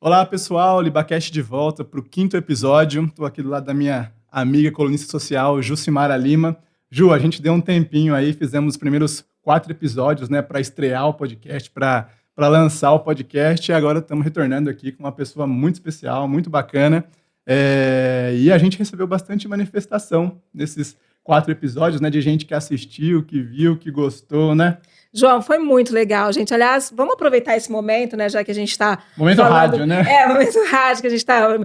Olá, pessoal, LibaCast de volta para o 5º episódio. Estou aqui do lado da minha amiga colunista social, Jucimara Lima. Ju, a gente deu um tempinho aí, fizemos os primeiros 4 episódios, né, para estrear o podcast, para lançar o podcast, e agora estamos retornando aqui com uma pessoa muito especial, muito bacana, e a gente recebeu bastante manifestação nesses 4 episódios, né, de gente que assistiu, que viu, que gostou, né? João, foi muito legal, gente. Aliás, vamos aproveitar esse momento, né, já que a gente está Momento rádio, né? Momento rádio, que a gente está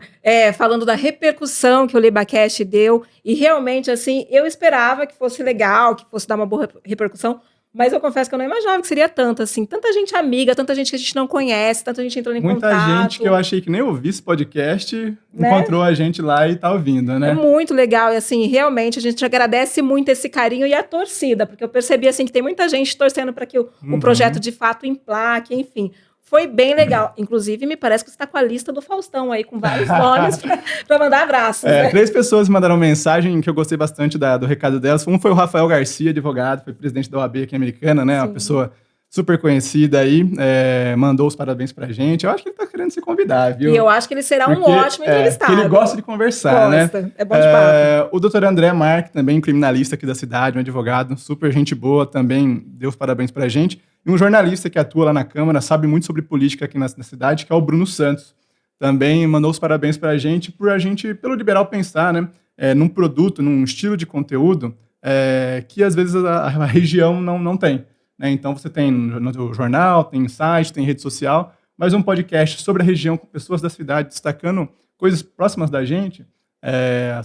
falando da repercussão que o LibaCast deu. E realmente, assim, eu esperava que fosse legal, que fosse dar uma boa repercussão, mas eu confesso que eu não imaginava que seria tanto, assim. Tanta gente amiga, tanta gente que a gente não conhece, tanta gente entrando em contato. Muita gente que eu achei que nem ouvia esse podcast, né? Encontrou a gente lá e tá ouvindo, né? É muito legal, e assim, realmente a gente agradece muito esse carinho e a torcida, porque eu percebi, assim, que tem muita gente torcendo para que o projeto de fato emplaque, enfim. Foi bem legal. Inclusive, me parece que você está com a lista do Faustão aí, com vários nomes para mandar abraços. Né? 3 pessoas mandaram mensagem que eu gostei bastante do recado delas. Um foi o Rafael Garcia, advogado, foi presidente da OAB aqui americana, né? Sim. Uma pessoa super conhecida aí, mandou os parabéns pra gente. Eu acho que ele tá querendo se convidar, viu? E eu acho que ele será um ótimo entrevistado. Porque ele gosta de conversar, né? É bom de papo. O doutor André Marque, também criminalista aqui da cidade, um advogado, super gente boa, também deu os parabéns pra gente. E um jornalista que atua lá na Câmara, sabe muito sobre política aqui na cidade, que é o Bruno Santos. Também mandou os parabéns pra gente, pelo Liberal pensar, né? Num produto, num estilo de conteúdo que às vezes a região não tem. Então, você tem no jornal, tem site, tem rede social, mas um podcast sobre a região com pessoas da cidade destacando coisas próximas da gente,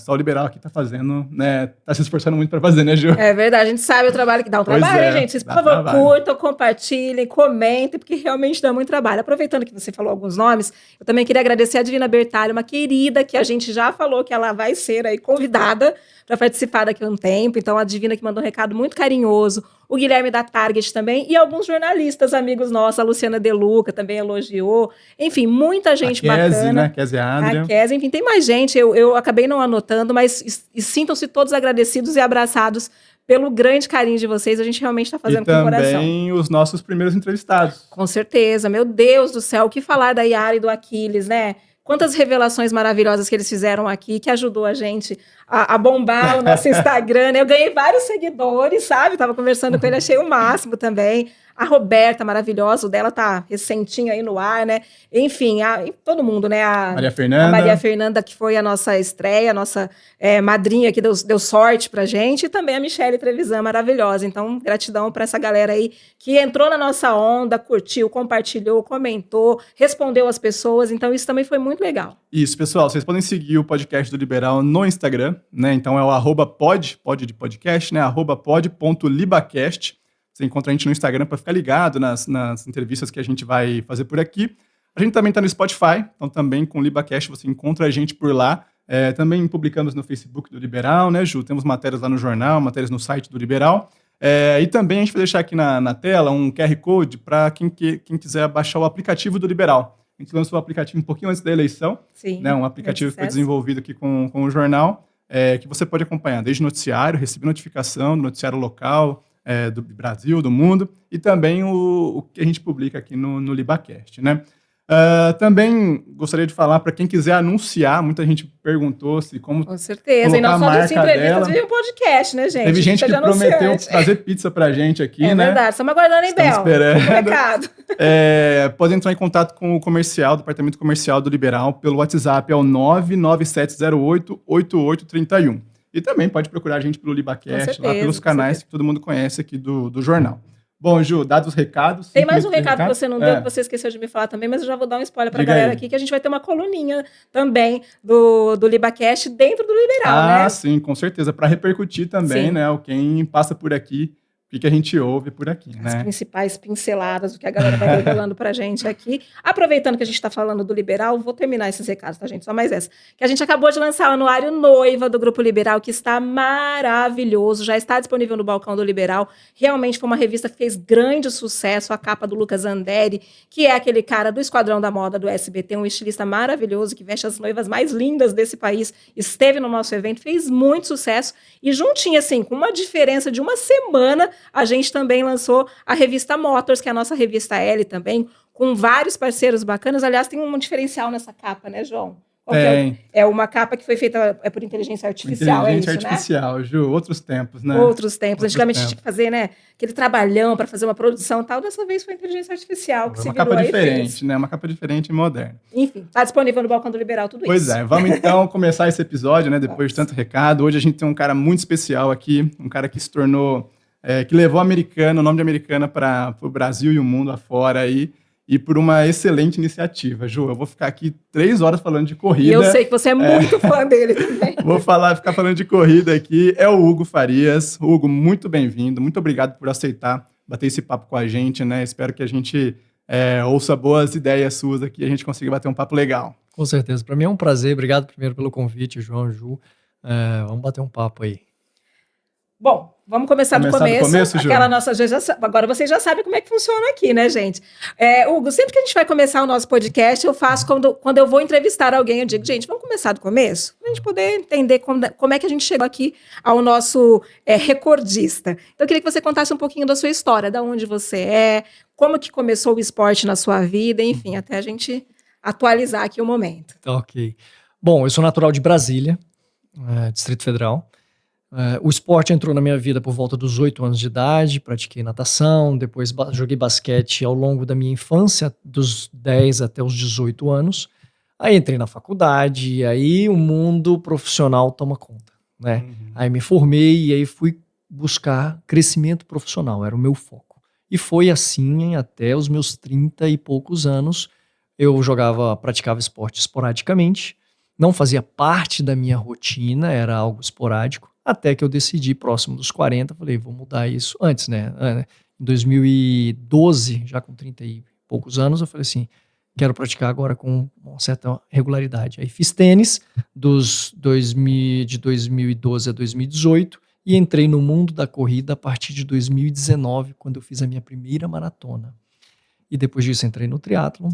só o Liberal aqui tá fazendo, né? Tá se esforçando muito para fazer, né, Ju? É verdade, a gente sabe o trabalho que dá um trabalho, né, gente? Vocês, por favor, curtam, compartilhem, comentem, porque realmente dá muito trabalho. Aproveitando que você falou alguns nomes, eu também queria agradecer a Divina Bertalho, uma querida que a gente já falou que ela vai ser aí convidada para participar daqui a um tempo. Então, a Divina que mandou um recado muito carinhoso, o Guilherme da Target também, e alguns jornalistas, amigos nossos, a Luciana De Luca também elogiou. Enfim, muita gente bacana. Né? Kézia Adria. A Kézia, enfim, tem mais gente, eu acabei não anotando, mas sintam-se todos agradecidos e abraçados pelo grande carinho de vocês, a gente realmente está fazendo com o coração. E também os nossos primeiros entrevistados. Com certeza, meu Deus do céu, o que falar da Yara e do Aquiles, né? Quantas revelações maravilhosas que eles fizeram aqui, que ajudou a gente a bombar o nosso Instagram, né? Eu ganhei vários seguidores, sabe? Tava conversando com ele, achei o máximo também. A Roberta, maravilhosa, o dela tá recentinho aí no ar, né? Enfim, todo mundo, né? Maria Fernanda. A Maria Fernanda, que foi a nossa estreia, a nossa madrinha que deu sorte pra gente, e também a Michele Trevisan, maravilhosa. Então, gratidão pra essa galera aí que entrou na nossa onda, curtiu, compartilhou, comentou, respondeu as pessoas. Então, isso também foi muito legal. Isso, pessoal, vocês podem seguir o podcast do Liberal no Instagram, né? Então é o @pod de podcast, né? @pod.libacast. Você encontra a gente no Instagram para ficar ligado nas entrevistas que a gente vai fazer por aqui. A gente também está no Spotify, então também com o LibaCast você encontra a gente por lá. Também publicamos no Facebook do Liberal, né, Ju? Temos matérias lá no jornal, matérias no site do Liberal. E também a gente vai deixar aqui na tela um QR Code para quem quiser baixar o aplicativo do Liberal. A gente lançou o aplicativo um pouquinho antes da eleição. Sim, né? Um aplicativo que foi desenvolvido aqui com o jornal, que você pode acompanhar desde noticiário, receber notificação do noticiário local, do Brasil, do mundo, e também o que a gente publica aqui no LibaCast, né? Também gostaria de falar para quem quiser anunciar, muita gente perguntou se como. Com certeza, e nós só desse entrevistas vive um podcast, né, gente? Teve gente que prometeu fazer pizza pra gente aqui, né? É verdade, estamos aguardando, hein, Bel? Esperando. Recado. Pode entrar em contato com o departamento comercial do Liberal, pelo WhatsApp, é o 99708-8831. E também pode procurar a gente pelo LibaCast, lá pelos canais que todo mundo conhece aqui do jornal. Bom, Ju, dados os recados... Tem mais um recado que você não deu, que você esqueceu de me falar também, mas eu já vou dar um spoiler pra galera aqui, que a gente vai ter uma coluninha também do LibaCast dentro do Liberal, né? Ah, sim, com certeza. Para repercutir também, né? Quem passa por aqui, o que a gente ouve por aqui, né? As principais pinceladas do que a galera vai revelando pra gente aqui. Aproveitando que a gente tá falando do Liberal, vou terminar esses recados, tá, gente? Só mais essa. Que a gente acabou de lançar o Anuário Noiva do Grupo Liberal, que está maravilhoso, já está disponível no balcão do Liberal. Realmente foi uma revista que fez grande sucesso, a capa do Lucas Anderi, que é aquele cara do Esquadrão da Moda do SBT, um estilista maravilhoso, que veste as noivas mais lindas desse país, esteve no nosso evento, fez muito sucesso. E juntinho, assim, com uma diferença de uma semana, a gente também lançou a revista Motors, que é a nossa revista L também, com vários parceiros bacanas. Aliás, tem um diferencial nessa capa, né, João? Tem. É uma capa que foi feita por inteligência artificial, Inteligência é isso, artificial, né? Ju, outros tempos, né? Outros tempos. Outros Antigamente tempos. tinha que fazer, né, aquele trabalhão para fazer uma produção e tal. Dessa vez foi a inteligência artificial que É se uma virou capa aí e diferente, fez. né? Uma capa diferente e moderna. Enfim, está disponível no Balcão do Liberal tudo Pois isso. é, vamos então começar esse episódio, né? Depois de tanto recado. Hoje a gente tem um cara muito especial aqui, um cara que se tornou, que levou o nome de Americana para o Brasil e o mundo afora aí, e por uma excelente iniciativa. Ju, eu vou ficar aqui 3 horas falando de corrida. E eu sei que você é muito fã dele também. Vou ficar falando de corrida aqui. É o Hugo Farias. Hugo, muito bem-vindo. Muito obrigado por aceitar bater esse papo com a gente, né? Espero que a gente ouça boas ideias suas aqui e a gente consiga bater um papo legal. Com certeza. Para mim é um prazer. Obrigado primeiro pelo convite, João, Ju. Vamos bater um papo aí. Bom, vamos começar do começo. Ju? Aquela nossa. Agora vocês já sabem como é que funciona aqui, né, gente? Hugo, sempre que a gente vai começar o nosso podcast, eu faço quando eu vou entrevistar alguém, eu digo, gente, vamos começar do começo? Para a gente poder entender como é que a gente chegou aqui ao nosso recordista. Então, eu queria que você contasse um pouquinho da sua história, de onde você é, como que começou o esporte na sua vida, enfim, até a gente atualizar aqui o momento. Tá, ok. Bom, eu sou natural de Brasília, Distrito Federal. O esporte entrou na minha vida por volta dos 8 anos de idade, pratiquei natação, depois joguei basquete ao longo da minha infância, dos 10 até os 18 anos. Aí entrei na faculdade, e aí o mundo profissional toma conta, né? Uhum. Aí me formei e aí fui buscar crescimento profissional, era o meu foco. E foi assim até os meus 30 e poucos anos. Eu praticava esporte esporadicamente, não fazia parte da minha rotina, era algo esporádico. Até que eu decidi, próximo dos 40, falei, vou mudar isso antes, né? Em 2012, já com 30 e poucos anos, eu falei assim, quero praticar agora com uma certa regularidade. Aí fiz tênis de 2012 a 2018 e entrei no mundo da corrida a partir de 2019, quando eu fiz a minha primeira maratona. E depois disso entrei no triatlon,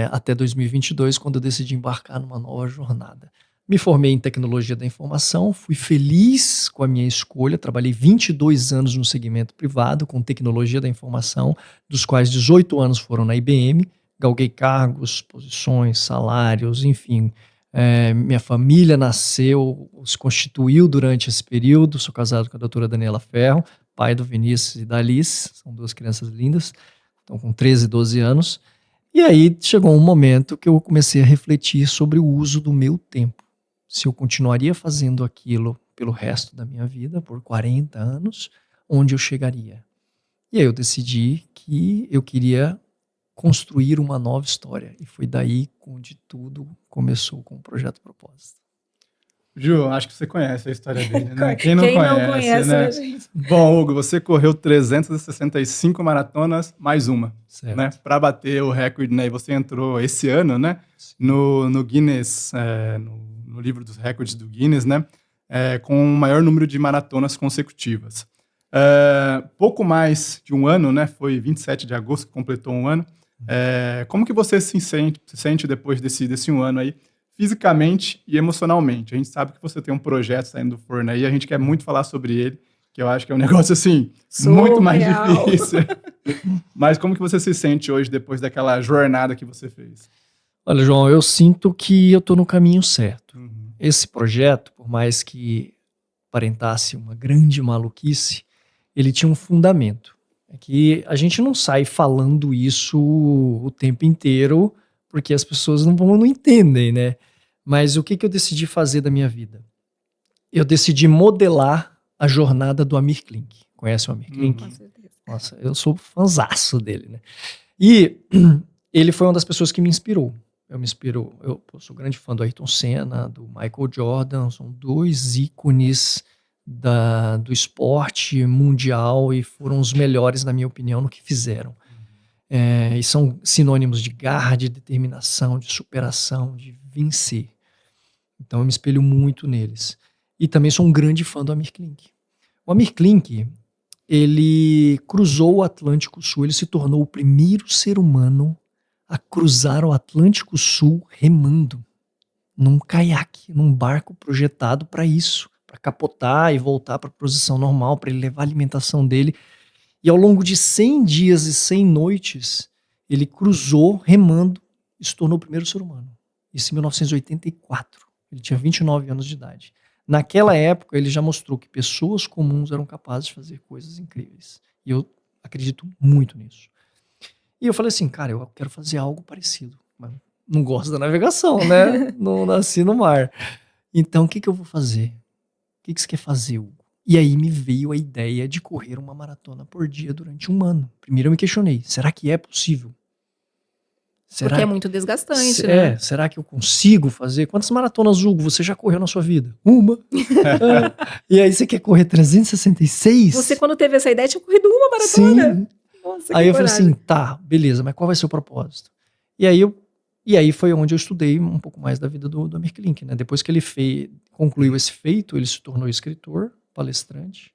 até 2022, quando eu decidi embarcar numa nova jornada. Me formei em tecnologia da informação, fui feliz com a minha escolha, trabalhei 22 anos no segmento privado com tecnologia da informação, dos quais 18 anos foram na IBM, galguei cargos, posições, salários, enfim. Minha família se constituiu durante esse período, sou casado com a doutora Daniela Ferro, pai do Vinícius e da Alice, são 2 crianças lindas, estão com 13 e 12 anos. E aí chegou um momento que eu comecei a refletir sobre o uso do meu tempo. Se eu continuaria fazendo aquilo pelo resto da minha vida, por 40 anos, onde eu chegaria? E aí eu decidi que eu queria construir uma nova história. E foi daí onde tudo começou com o Projeto Propósito. Ju, acho que você conhece a história dele, né? Quem não conhece, né, gente? Bom, Hugo, você correu 365 maratonas, mais uma, Certo. né? Para bater o recorde, né? E você entrou esse ano, né? No Guinness, no livro dos recordes do Guinness, né? Com o maior número de maratonas consecutivas. Pouco mais de um ano, né? Foi 27 de agosto que completou um ano. Como que você se sente depois desse um ano aí, fisicamente e emocionalmente? A gente sabe que você tem um projeto saindo do forno aí, a gente quer muito falar sobre ele, que eu acho que é um negócio, assim, muito mais difícil. Mas como que você se sente hoje depois daquela jornada que você fez? Olha, João, eu sinto que eu estou no caminho certo. Uhum. Esse projeto, por mais que aparentasse uma grande maluquice, ele tinha um fundamento. É que a gente não sai falando isso o tempo inteiro, porque as pessoas não entendem, né? Mas o que eu decidi fazer da minha vida? Eu decidi modelar a jornada do Amir Klink. Conhece o Amir Klink? Com certeza. Nossa, eu sou fãzaço dele, né? E ele foi uma das pessoas que me inspirou. Eu sou grande fã do Ayrton Senna, do Michael Jordan, são 2 ícones do esporte mundial e foram os melhores, na minha opinião, no que fizeram. E são sinônimos de garra, de determinação, de superação, de vencer. Então eu me espelho muito neles. E também sou um grande fã do Amir Klink. O Amir Klink, ele cruzou o Atlântico Sul, ele se tornou o primeiro ser humano a cruzar o Atlântico Sul remando, num caiaque, num barco projetado para isso, para capotar e voltar para a posição normal, para ele levar a alimentação dele. E ao longo de 100 dias e 100 noites, ele cruzou remando e se tornou o primeiro ser humano. Isso em 1984. Ele tinha 29 anos de idade. Naquela época, ele já mostrou que pessoas comuns eram capazes de fazer coisas incríveis. E eu acredito muito nisso. E eu falei assim, cara, eu quero fazer algo parecido. Mas não gosto da navegação, né? Não nasci no mar. Então, o que eu vou fazer? O que você quer fazer, Hugo? E aí me veio a ideia de correr uma maratona por dia durante um ano. Primeiro eu me questionei, será que é possível? Porque é muito desgastante, né? Será que eu consigo fazer? Quantas maratonas, Hugo, você já correu na sua vida? Uma. E aí você quer correr 366? Você, quando teve essa ideia, tinha corrido uma maratona. Sim. Nossa, Aí eu falei coragem. assim, tá, beleza, mas qual vai ser o propósito? E aí foi onde eu estudei um pouco mais da vida do Amir Klink, né? Depois que ele concluiu esse feito, ele se tornou escritor, palestrante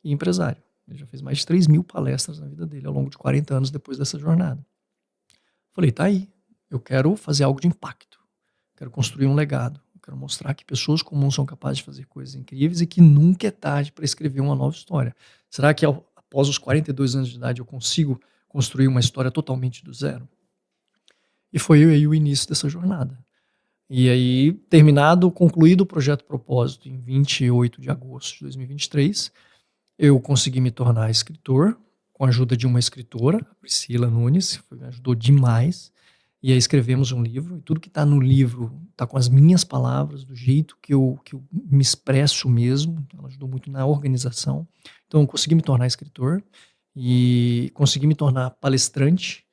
e empresário. Ele já fez mais de 3.000 palestras na vida dele ao longo de 40 anos depois dessa jornada. Falei, tá aí, eu quero fazer algo de impacto, quero construir um legado, eu quero mostrar que pessoas comuns são capazes de fazer coisas incríveis e que nunca é tarde para escrever uma nova história. Será que após os 42 anos de idade eu consigo construir uma história totalmente do zero? E foi aí o início dessa jornada. E aí, concluído o projeto Propósito em 28 de agosto de 2023, eu consegui me tornar escritor, com a ajuda de uma escritora, a Priscila Nunes, que me ajudou demais. E aí escrevemos um livro, e tudo que está no livro está com as minhas palavras, do jeito que eu me expresso mesmo. Ela ajudou muito na organização. Então eu consegui me tornar escritor e consegui me tornar palestrante.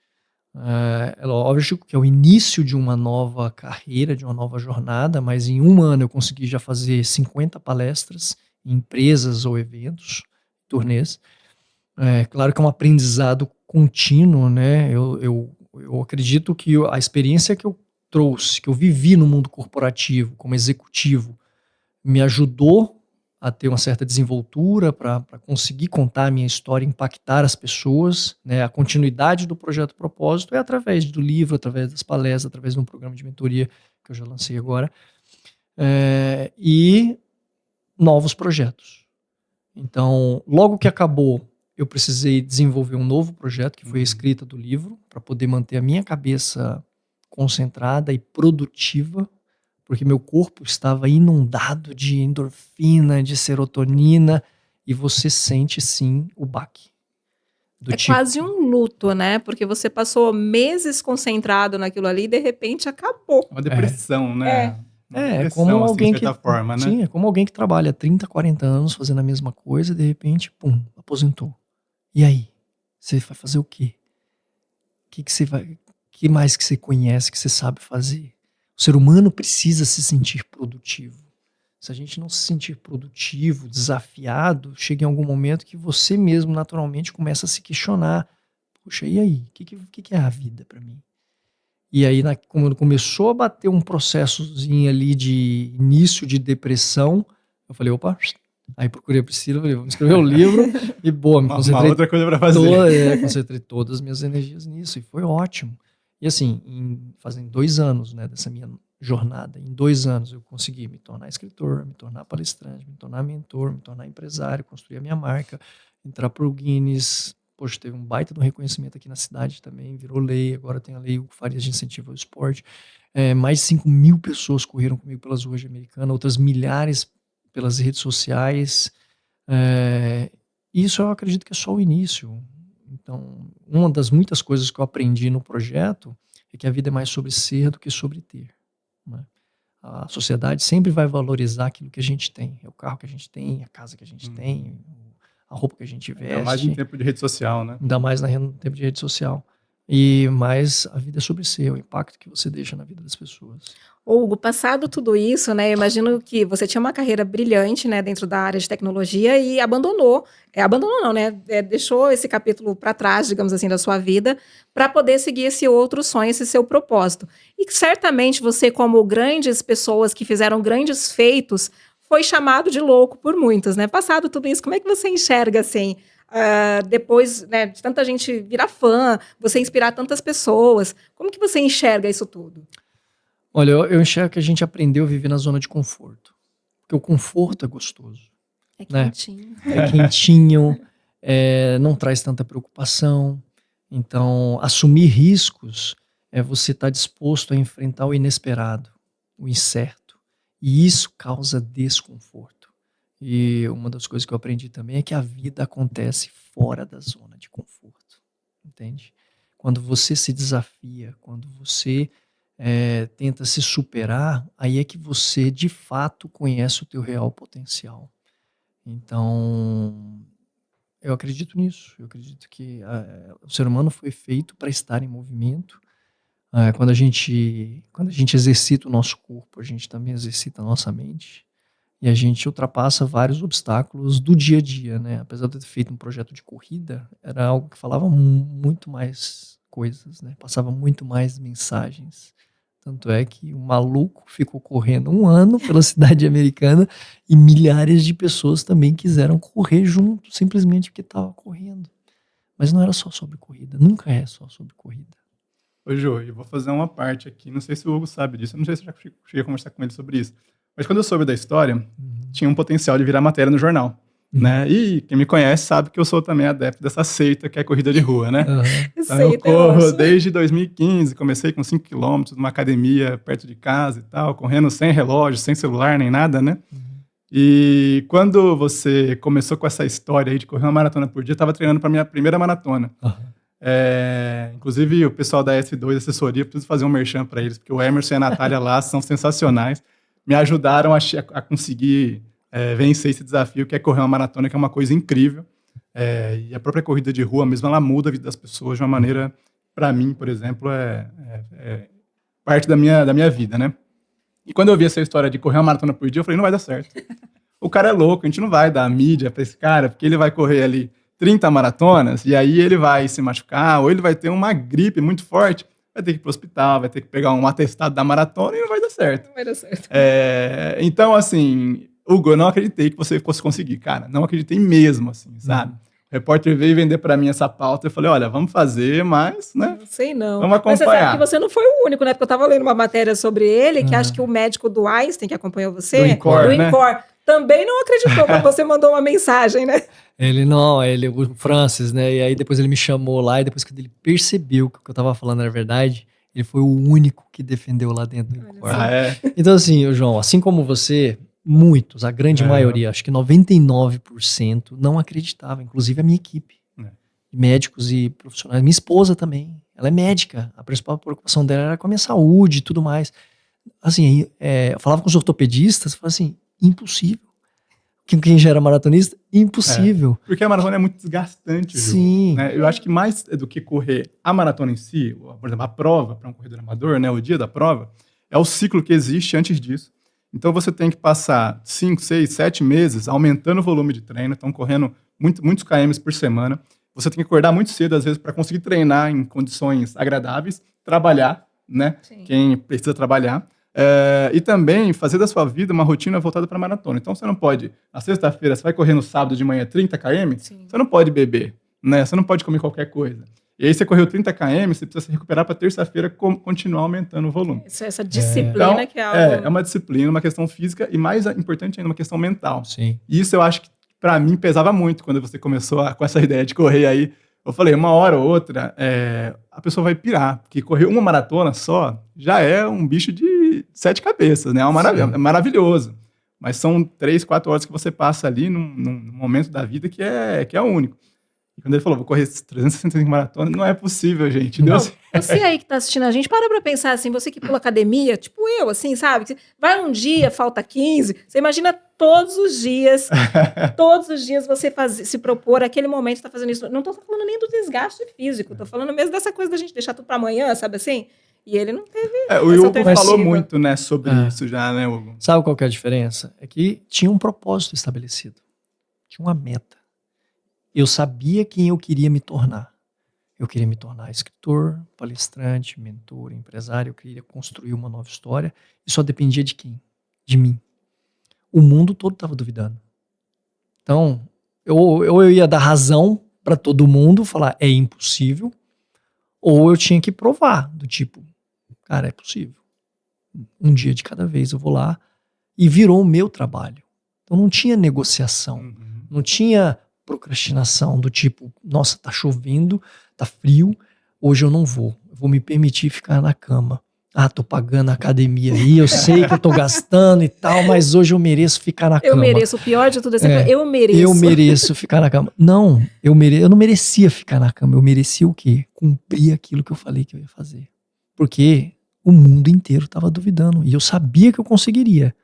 É lógico que é o início de uma nova carreira, de uma nova jornada, mas em um ano eu consegui já fazer 50 palestras em empresas ou eventos, turnês. Claro que é um aprendizado contínuo, né? Eu acredito que a experiência que eu trouxe, que eu vivi no mundo corporativo como executivo, me ajudou a ter uma certa desenvoltura para conseguir contar a minha história, impactar as pessoas, né? A continuidade do projeto Propósito é através do livro, através das palestras, através de um programa de mentoria que eu já lancei agora, e novos projetos. Então, logo que acabou, eu precisei desenvolver um novo projeto, que foi a escrita do livro, para poder manter a minha cabeça concentrada e produtiva, porque meu corpo estava inundado de endorfina, de serotonina, e você sente sim o baque. Quase um luto, né? Porque você passou meses concentrado naquilo ali e de repente acabou. Uma depressão, né? É como alguém de certa forma, né? Sim, é como alguém que trabalha 30, 40 anos fazendo a mesma coisa e de repente, pum, aposentou. E aí? Você vai fazer o quê? Que mais que você conhece, que você sabe fazer? O ser humano precisa se sentir produtivo. Se a gente não se sentir produtivo, desafiado, chega em algum momento que você mesmo naturalmente começa a se questionar. Puxa, e aí? O que é a vida para mim? E aí, quando começou a bater um processozinho ali de início de depressão, eu falei, opa, aí procurei a Priscila, falei, vamos escrever o livro e boa, me concentrei. Uma outra coisa para fazer. Concentrei todas as minhas energias nisso e foi ótimo. E assim, fazem 2 anos, né, dessa minha jornada, em 2 anos eu consegui me tornar escritor, me tornar palestrante, me tornar mentor, me tornar empresário, construir a minha marca, entrar pro Guinness. Poxa, teve um baita de um reconhecimento aqui na cidade também, virou lei, agora tem a lei Hugo Farias de incentivo ao esporte. Mais de 5.000 pessoas correram comigo pelas ruas de Americana, outras milhares pelas redes sociais. Isso eu acredito que é só o início. Então, uma das muitas coisas que eu aprendi no projeto é que a vida é mais sobre ser do que sobre ter, né? A sociedade sempre vai valorizar aquilo que a gente tem. É o carro que a gente tem, a casa que a gente tem, a roupa que a gente veste. Ainda mais em tempo de rede social, né? Ainda mais no tempo de rede social. Mas a vida é sobre ser, o impacto que você deixa na vida das pessoas. Hugo, passado tudo isso, né? Eu imagino que você tinha uma carreira brilhante, né, dentro da área de tecnologia e abandonou não, né? Deixou esse capítulo para trás, digamos assim, da sua vida, para poder seguir esse outro sonho, esse seu propósito. E certamente você, como grandes pessoas que fizeram grandes feitos, foi chamado de louco por muitos, né? Passado tudo isso, como é que você enxerga, assim, depois, né, de tanta gente virar fã, você inspirar tantas pessoas, como que você enxerga isso tudo? Olha, eu enxergo que a gente aprendeu a viver na zona de conforto. Porque o conforto é gostoso. É quentinho. Né? É quentinho, não traz tanta preocupação. Então, assumir riscos é você estar disposto a enfrentar o inesperado, o incerto. E isso causa desconforto. E uma das coisas que eu aprendi também é que a vida acontece fora da zona de conforto. Entende? Quando você se desafia, quando você tenta se superar, aí é que você de fato conhece o teu real potencial. Então, eu acredito nisso. Eu acredito que o ser humano foi feito para estar em movimento. Quando a gente exercita o nosso corpo, a gente também exercita a nossa mente. E a gente ultrapassa vários obstáculos do dia a dia, né? Apesar de eu ter feito um projeto de corrida, era algo que falava muito mais coisas, né? Passava muito mais mensagens. Tanto é que o maluco ficou correndo 1 ano pela cidade americana e milhares de pessoas também quiseram correr junto, simplesmente porque estava correndo. Mas não era só sobre corrida, nunca é só sobre corrida. Ô, Jô, eu vou fazer uma parte aqui, não sei se o Hugo sabe disso, eu não sei se eu já cheguei a conversar com ele sobre isso, mas quando eu soube da história, tinha um potencial de virar matéria no jornal, né? E quem me conhece sabe que eu sou também adepto dessa seita que é corrida de rua, né? Então eu corro desde 2015, comecei com 5 quilômetros, numa academia perto de casa e tal, correndo sem relógio, sem celular, nem nada, né? E quando você começou com essa história aí de correr uma maratona por dia, eu estava treinando para minha primeira maratona. Inclusive o pessoal da S2 Assessoria, preciso fazer um merchan para eles, porque o Emerson e a Natália lá são sensacionais, me ajudaram a conseguir vencer esse desafio, que é correr uma maratona, que é uma coisa incrível. E a própria corrida de rua mesmo, ela muda a vida das pessoas de uma maneira, para mim, por exemplo, parte da minha vida, né? E quando eu vi essa história de correr uma maratona por dia, eu falei, não vai dar certo. O cara é louco, a gente não vai dar mídia para esse cara, porque ele vai correr ali 30 maratonas, e aí ele vai se machucar, ou ele vai ter uma gripe muito forte, vai ter que ir pro hospital, vai ter que pegar um atestado da maratona e não vai dar certo. Não vai dar certo. Então, assim, Hugo, eu não acreditei que você fosse conseguir, cara. Não acreditei mesmo, assim, sabe? O repórter veio vender para mim essa pauta e eu falei, olha, vamos fazer, mas, né? Não sei não. Vamos acompanhar. Mas você sabe que você não foi o único, né? Porque eu tava lendo uma matéria sobre ele, que acho que o médico do Einstein, que acompanhou você, do INCOR, né? Também não acreditou quando você mandou uma mensagem, né? O Francis, né? E aí depois ele me chamou lá e depois que ele percebeu que o que eu tava falando era verdade, ele foi o único que defendeu lá dentro do INCOR. Então assim, João, assim como você, muitos, a grande maioria, acho que 99% não acreditava, inclusive a minha equipe. Médicos e profissionais. Minha esposa também, ela é médica, a principal preocupação dela era com a minha saúde e tudo mais. Assim, eu falava com os ortopedistas, falava assim, impossível. Quem já era maratonista, impossível. Porque a maratona é muito desgastante, Sim. Né? Eu acho que mais do que correr a maratona em si, por exemplo, a prova para um corredor amador, né, o dia da prova, é o ciclo que existe antes disso. Então você tem que passar 5, 6, 7 meses aumentando o volume de treino, então correndo muitos km por semana. Você tem que acordar muito cedo, às vezes, para conseguir treinar em condições agradáveis, trabalhar, né? Sim. Quem precisa trabalhar. E também fazer da sua vida uma rotina voltada para a maratona. Então você não pode, na sexta-feira, você vai correr no sábado de manhã 30 km, você não pode beber, né? Você não pode comer qualquer coisa. E aí você correu 30 km, você precisa se recuperar para terça-feira continuar aumentando o volume. Essa disciplina então, que é algo... É uma disciplina, uma questão física e, mais importante ainda, uma questão mental. Sim. E isso eu acho que, para mim, pesava muito quando você começou com essa ideia de correr aí. Eu falei, uma hora ou outra, a pessoa vai pirar, porque correr uma maratona só já é um bicho de 7 cabeças, né? É maravilhoso. Mas são 3, 4 horas que você passa ali num momento da vida que é único. E quando ele falou, vou correr 365 maratonas, não é possível, gente. Não, você aí que tá assistindo a gente, para pra pensar assim, você que pula academia, tipo eu, assim, sabe? Vai um dia, falta 15, você imagina todos os dias você se propor, aquele momento você tá fazendo isso. Não tô falando nem do desgaste físico, tô falando mesmo dessa coisa da gente deixar tudo pra amanhã, sabe assim? E ele não teve o Hugo falou muito, né, sobre isso já, né, Hugo? Sabe qual que é a diferença? É que tinha um propósito estabelecido, tinha uma meta. Eu sabia quem eu queria me tornar. Eu queria me tornar escritor, palestrante, mentor, empresário. Eu queria construir uma nova história. E só dependia de quem? De mim. O mundo todo estava duvidando. Então, eu ia dar razão para todo mundo, falar é impossível, ou eu tinha que provar, do tipo, cara, é possível. Um dia de cada vez eu vou lá. E virou o meu trabalho. Então não tinha negociação. Não tinha procrastinação do tipo, nossa, tá chovendo, tá frio, hoje eu não vou. Eu vou me permitir ficar na cama. Ah, tô pagando a academia aí, eu sei que eu tô gastando e tal, mas hoje eu mereço ficar na Eu cama. mereço. O pior de tudo é sempre, eu mereço. Eu mereço ficar na cama. Não, eu não merecia ficar na cama. Eu merecia o quê? Cumprir aquilo que eu falei que eu ia fazer. Porque o mundo inteiro estava duvidando. E eu sabia que eu conseguiria.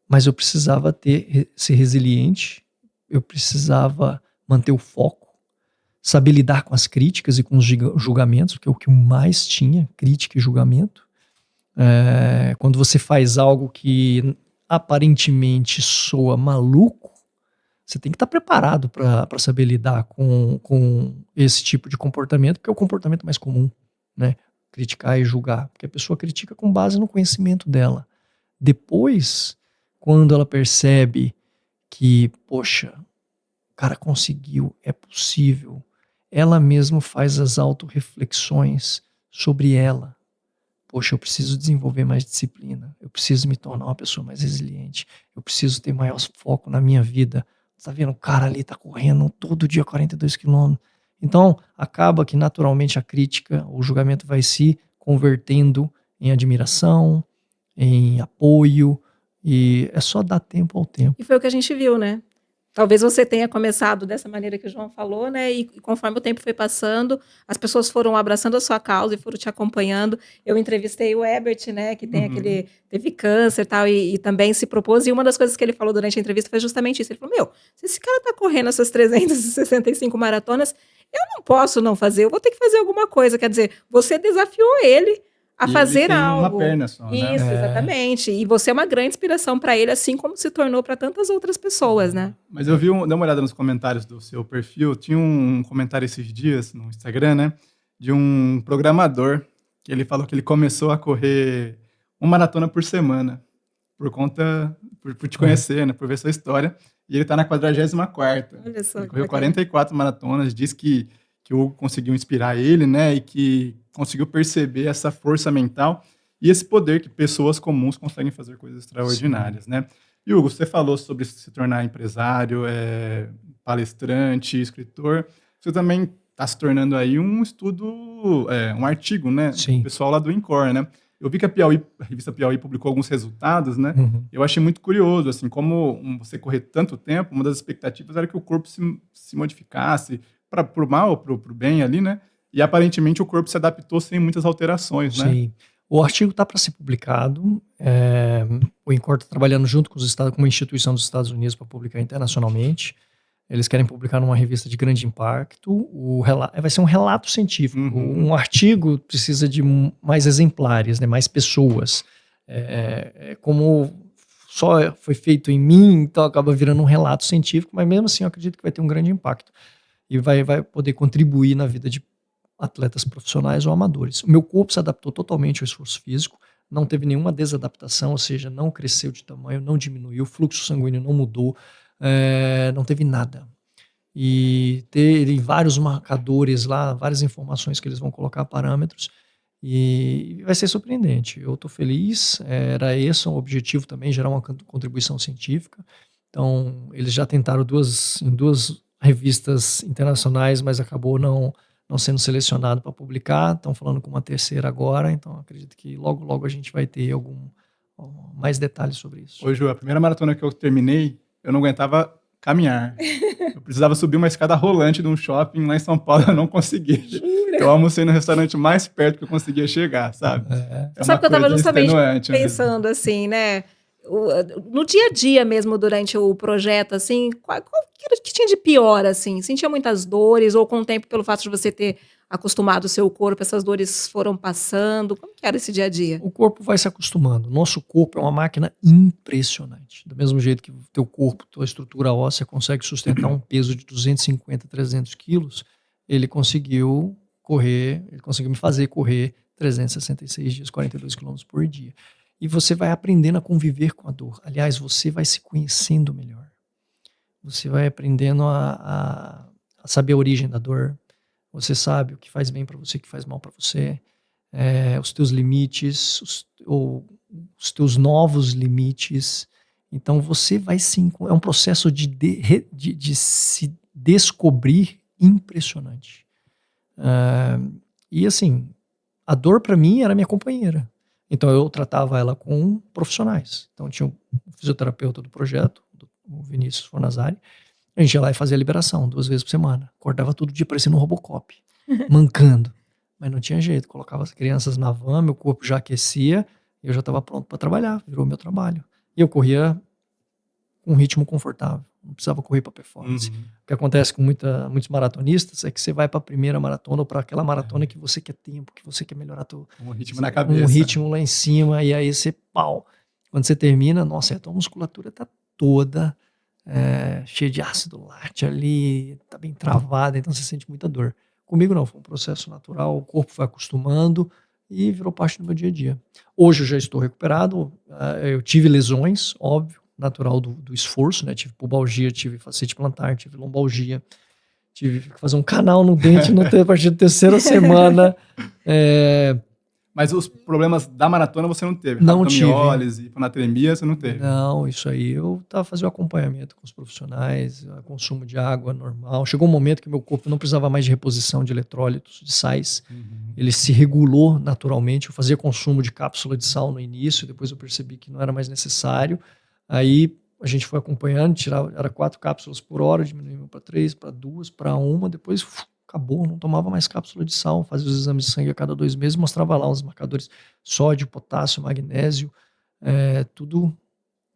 Mas eu precisava ser resiliente. Eu precisava manter o foco. Saber lidar com as críticas e com os julgamentos, que é o que mais tinha, crítica e julgamento. Quando você faz algo que aparentemente soa maluco, você tem que estar preparado para saber lidar com esse tipo de comportamento, porque é o comportamento mais comum, né? Criticar e julgar, porque a pessoa critica com base no conhecimento dela. Depois, quando ela percebe que, poxa, o cara conseguiu, é possível, ela mesma faz as autorreflexões sobre ela. Poxa, eu preciso desenvolver mais disciplina, eu preciso me tornar uma pessoa mais resiliente, eu preciso ter maior foco na minha vida. Tá vendo, o cara ali tá correndo todo dia 42 quilômetros. Então, acaba que naturalmente a crítica, o julgamento vai se convertendo em admiração, em apoio, e é só dar tempo ao tempo. E foi o que a gente viu, né? Talvez você tenha começado dessa maneira que o João falou, né? E conforme o tempo foi passando, as pessoas foram abraçando a sua causa e foram te acompanhando. Eu entrevistei o Ebert, né? Que tem teve câncer e tal, e também se propôs. E uma das coisas que ele falou durante a entrevista foi justamente isso. Ele falou, se esse cara tá correndo essas 365 maratonas, eu não posso não fazer, eu vou ter que fazer alguma coisa. Quer dizer, você desafiou ele a fazer ele tem algo. uma perna só, né? Isso, exatamente. E você é uma grande inspiração para ele, assim como se tornou para tantas outras pessoas, né? Mas eu vi, dei uma olhada nos comentários do seu perfil, tinha um comentário esses dias no Instagram, né? De um programador, que ele falou que ele começou a correr uma maratona por semana, por te conhecer, né? Por ver sua história. E ele tá na 44ª. Olha só. Ele correu 44 maratonas, diz que o Hugo conseguiu inspirar ele, né? E que conseguiu perceber essa força mental e esse poder que pessoas comuns conseguem fazer coisas extraordinárias, Sim. né? E, Hugo, você falou sobre se tornar empresário, palestrante, escritor. Você também está se tornando aí um estudo, um artigo, né? Sim. O pessoal lá do INCOR, né? Eu vi que a revista Piauí publicou alguns resultados, né? Eu achei muito curioso, assim, como você correr tanto tempo, uma das expectativas era que o corpo se modificasse para o mal ou para o bem ali, né? E aparentemente o corpo se adaptou sem muitas alterações, né? Sim. O artigo está para ser publicado. O INCOR está trabalhando junto com os Estados, com uma instituição dos Estados Unidos para publicar internacionalmente. Eles querem publicar numa revista de grande impacto. Vai ser um relato científico. Um artigo precisa de mais exemplares, né, mais pessoas. Como só foi feito em mim, então acaba virando um relato científico, mas mesmo assim eu acredito que vai ter um grande impacto. E vai poder contribuir na vida de atletas profissionais ou amadores. O meu corpo se adaptou totalmente ao esforço físico, não teve nenhuma desadaptação, ou seja, não cresceu de tamanho, não diminuiu, o fluxo sanguíneo não mudou, não teve nada. E tem vários marcadores lá, várias informações que eles vão colocar, parâmetros, e vai ser surpreendente. Eu estou feliz, era esse o objetivo também, gerar uma contribuição científica. Então, eles já tentaram em duas revistas internacionais, mas acabou não sendo selecionado para publicar. Estão falando com uma terceira agora, então acredito que logo a gente vai ter mais detalhes sobre isso. Ô, Ju, a primeira maratona que eu terminei, eu não aguentava caminhar. Eu precisava subir uma escada rolante de um shopping lá em São Paulo, eu não consegui. Jura? Eu almocei no restaurante mais perto que eu conseguia chegar, sabe? Sabe que eu estava justamente extenuante pensando assim, né? No dia a dia mesmo, durante o projeto, assim, qual que tinha de pior, assim? Sentia muitas dores, ou com o tempo, pelo fato de você ter acostumado o seu corpo, essas dores foram passando? Como que era esse dia a dia? O corpo vai se acostumando. Nosso corpo é uma máquina impressionante. Do mesmo jeito que o teu corpo, tua estrutura óssea consegue sustentar um peso de 250, 300 quilos, ele conseguiu me fazer correr 366 dias, 42 quilômetros por dia. E você vai aprendendo a conviver com a dor. Aliás, você vai se conhecendo melhor. Você vai aprendendo a saber a origem da dor. Você sabe o que faz bem para você, o que faz mal para você. Os teus limites, os teus novos limites. Então você vai é um processo de se descobrir impressionante. E assim, a dor para mim era minha companheira. Então eu tratava ela com profissionais. Então tinha um fisioterapeuta do projeto, o Vinícius Fornazari. A gente ia lá e fazia a liberação 2 vezes por semana. Acordava todo dia parecendo um Robocop, mancando. Mas não tinha jeito. Colocava as crianças na van, meu corpo já aquecia e eu já estava pronto para trabalhar. Virou meu trabalho. E eu corria com um ritmo confortável. Não precisava correr para performance. O que acontece com muitos maratonistas é que você vai para a primeira maratona ou para aquela maratona que você quer tempo, que você quer melhorar um ritmo na cabeça. Um ritmo lá em cima, e aí você, pau. Quando você termina, nossa, a tua musculatura tá toda cheia de ácido lático ali, tá bem travada, então você sente muita dor. Comigo não, foi um processo natural, o corpo foi acostumando e virou parte do meu dia a dia. Hoje eu já estou recuperado, eu tive lesões, óbvio, natural do esforço, né? Tive pubalgia, tive facete plantar, tive lombalgia, tive que fazer um canal no dente a partir da 3ª semana. Mas os problemas da maratona você não teve? Não tive. Miólise, hiponatremia, você não teve? Não, isso aí eu tava fazendo acompanhamento com os profissionais, consumo de água normal. Chegou um momento que meu corpo não precisava mais de reposição de eletrólitos, de sais. Ele se regulou naturalmente. Eu fazia consumo de cápsula de sal no início, depois eu percebi que não era mais necessário. Aí a gente foi acompanhando, era 4 cápsulas por hora, diminuímos para 3, para 2, para 1, depois acabou, não tomava mais cápsula de sal, fazia os exames de sangue a cada 2 meses, mostrava lá os marcadores sódio, potássio, magnésio, tudo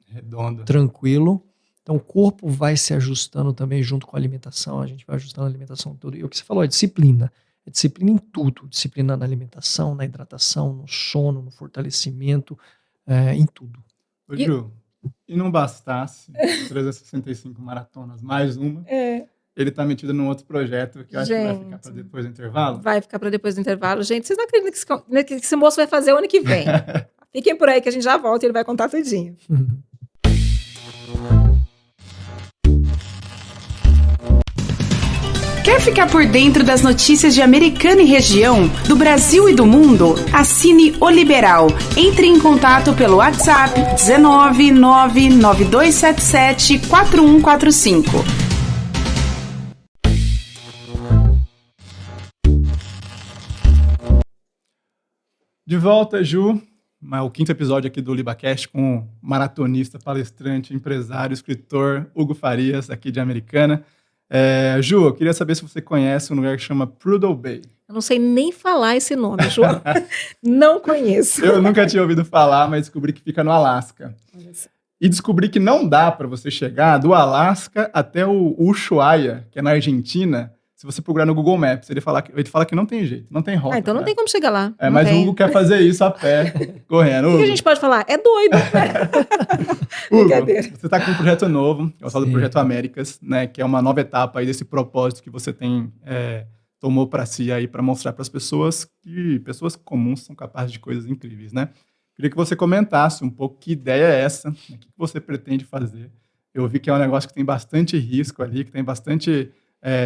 redondo, tranquilo. Então o corpo vai se ajustando também junto com a alimentação, a gente vai ajustando a alimentação toda. E o que você falou é disciplina em tudo, disciplina na alimentação, na hidratação, no sono, no fortalecimento, em tudo. Ô, Ju, e não bastasse 365 maratonas, mais uma, ele tá metido num outro projeto que eu acho que vai ficar para depois do intervalo. Vai ficar para depois do intervalo. Gente, vocês não acreditam que esse moço vai fazer o ano que vem. Fiquem por aí que a gente já volta e ele vai contar tudinho. Quer ficar por dentro das notícias de Americana e região, do Brasil e do mundo? Assine O Liberal. Entre em contato pelo WhatsApp 19992774145. De volta, Ju. O 5º episódio aqui do LibaCast com o maratonista, palestrante, empresário, escritor Hugo Farias, aqui de Americana. Ju, eu queria saber se você conhece um lugar que chama Prudhoe Bay. Eu não sei nem falar esse nome, Ju. Não conheço. Eu nunca tinha ouvido falar, mas descobri que fica no Alasca. E descobri que não dá para você chegar do Alasca até o Ushuaia, que é na Argentina. Se você procurar no Google Maps, ele fala que não tem jeito, não tem rota. Então não tem como chegar lá. Mas o Hugo quer fazer isso a pé, correndo. O que a gente pode falar? É doido. Hugo, você está com um projeto novo, que é o tal do Projeto Américas, né, que é uma nova etapa aí desse propósito que você tem, tomou para si aí para mostrar para as pessoas que pessoas comuns são capazes de coisas incríveis, né? Queria que você comentasse um pouco que ideia é essa, né, o que você pretende fazer. Eu vi que é um negócio que tem bastante risco ali, que tem bastante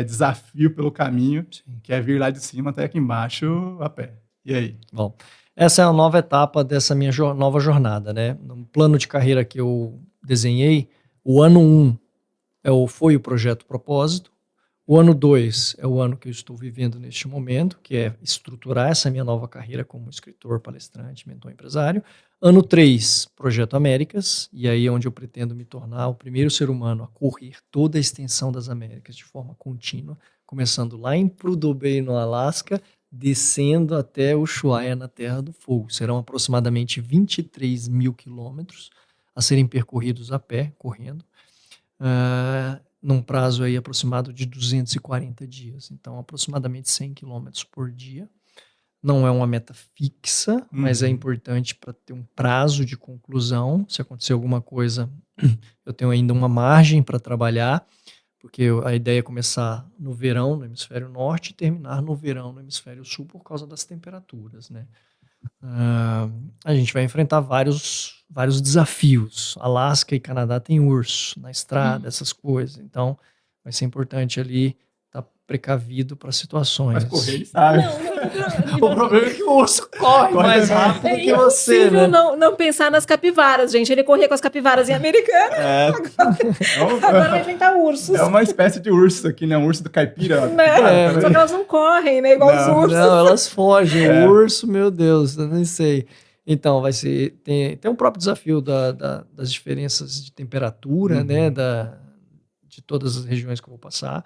desafio pelo caminho, que é vir lá de cima até aqui embaixo a pé. E aí? Bom, essa é a nova etapa dessa minha nova jornada, né? No plano de carreira que eu desenhei, o ano 1 foi o projeto Propósito, o ano 2 é o ano que eu estou vivendo neste momento, que é estruturar essa minha nova carreira como escritor, palestrante, mentor empresário. Ano 3, Projeto Américas, e aí é onde eu pretendo me tornar o primeiro ser humano a correr toda a extensão das Américas de forma contínua, começando lá em Prudhoe Bay, no Alasca, descendo até Ushuaia, na Terra do Fogo. Serão aproximadamente 23 mil quilômetros a serem percorridos a pé, correndo, num prazo aí aproximado de 240 dias. Então, aproximadamente 100 quilômetros por dia. Não é uma meta fixa, mas é importante para ter um prazo de conclusão. Se acontecer alguma coisa, eu tenho ainda uma margem para trabalhar, porque a ideia é começar no verão, no hemisfério norte, e terminar no verão, no hemisfério sul, por causa das temperaturas, né? A gente vai enfrentar vários desafios. Alasca e Canadá tem urso na estrada, essas coisas. Então, vai ser importante ali estar precavido para situações. Mas correr, ele sabe. O problema é que o urso corre mais rápido É que você, impossível né? não pensar nas capivaras, gente. Ele corria com as capivaras em Americana, agora vai enfrentar ursos. É uma espécie de urso aqui, né? Um urso do caipira. Né? Só que elas não correm, né? Igual os ursos. Não, elas fogem. O urso, meu Deus, eu nem sei. Então, vai ser. Tem um próprio desafio das diferenças de temperatura, né? De todas as regiões que eu vou passar.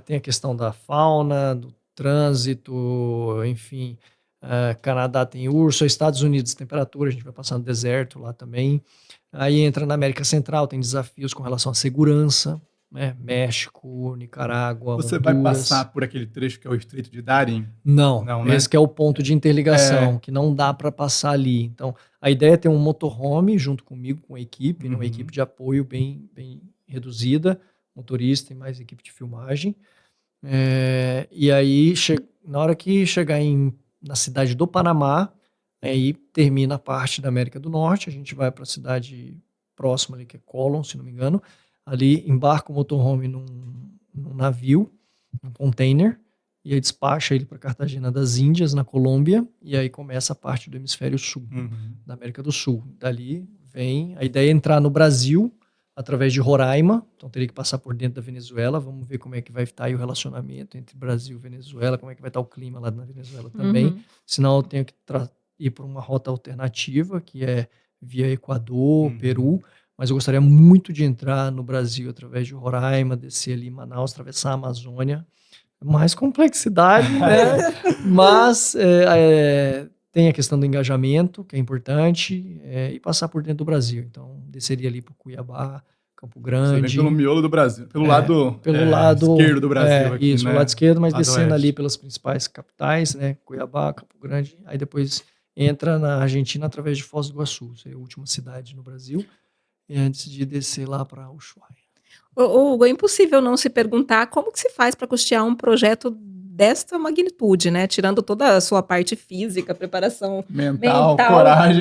Tem a questão da fauna, do trânsito, enfim. Canadá tem urso, Estados Unidos temperatura, a gente vai passar no deserto lá também. Aí entra na América Central, tem desafios com relação à segurança, né? México, Nicarágua, Você Honduras. vai passar por aquele trecho que é o Estreito de Darien? Não, né? esse que é o ponto de interligação, que não dá para passar ali. Então, a ideia é ter um motorhome junto comigo, com a equipe, uma equipe de apoio bem reduzida, motorista e mais equipe de filmagem. E aí, na hora que chegar na cidade do Panamá, aí termina a parte da América do Norte, a gente vai para a cidade próxima ali, que é Colón, se não me engano. Ali embarca o motorhome num navio, um container, e aí despacha ele para Cartagena das Índias, na Colômbia, e aí começa a parte do hemisfério sul, da América do Sul. Dali vem, a ideia é entrar no Brasil, através de Roraima, então teria que passar por dentro da Venezuela, vamos ver como é que vai estar aí o relacionamento entre Brasil e Venezuela, como é que vai estar o clima lá na Venezuela também, senão eu tenho que ir por uma rota alternativa, que é via Equador, Peru, mas eu gostaria muito de entrar no Brasil através de Roraima, descer ali em Manaus, atravessar a Amazônia, mais complexidade, né? Mas tem a questão do engajamento, que é importante, e passar por dentro do Brasil. Então, desceria ali para Cuiabá, Campo Grande. Você vem pelo miolo do Brasil, pelo lado esquerdo do Brasil. Aqui, isso, né? pelo lado esquerdo, mas lado descendo oeste. ali pelas principais capitais, né? Cuiabá, Campo Grande, aí depois entra na Argentina através de Foz do Iguaçu, é a última cidade no Brasil, e antes de descer lá para Ushuaia. Hugo, é impossível não se perguntar como que se faz para custear um projeto desta magnitude, né? Tirando toda a sua parte física, preparação mental